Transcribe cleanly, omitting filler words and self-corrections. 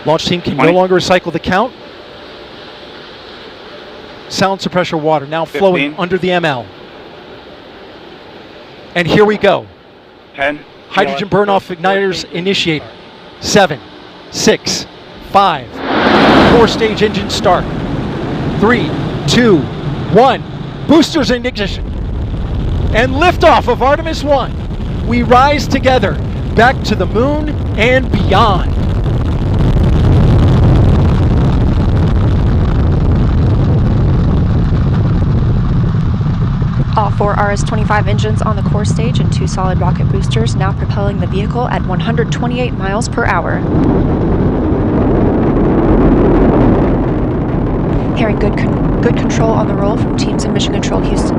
Launch team can 20. no longer recycle the count. Sound suppressor water now flowing 15. under the ML. And here we go. 10. Hydrogen burn-off igniters initiate. 7, 6, 5. Core stage engine start. 3, 2, 1. Boosters in ignition. And liftoff of Artemis 1. We rise together back to the moon and beyond. All 4 RS-25 engines on the core stage and 2 solid rocket boosters now propelling the vehicle at 128 miles per hour. Hearing good control on the roll from teams in Mission Control Houston.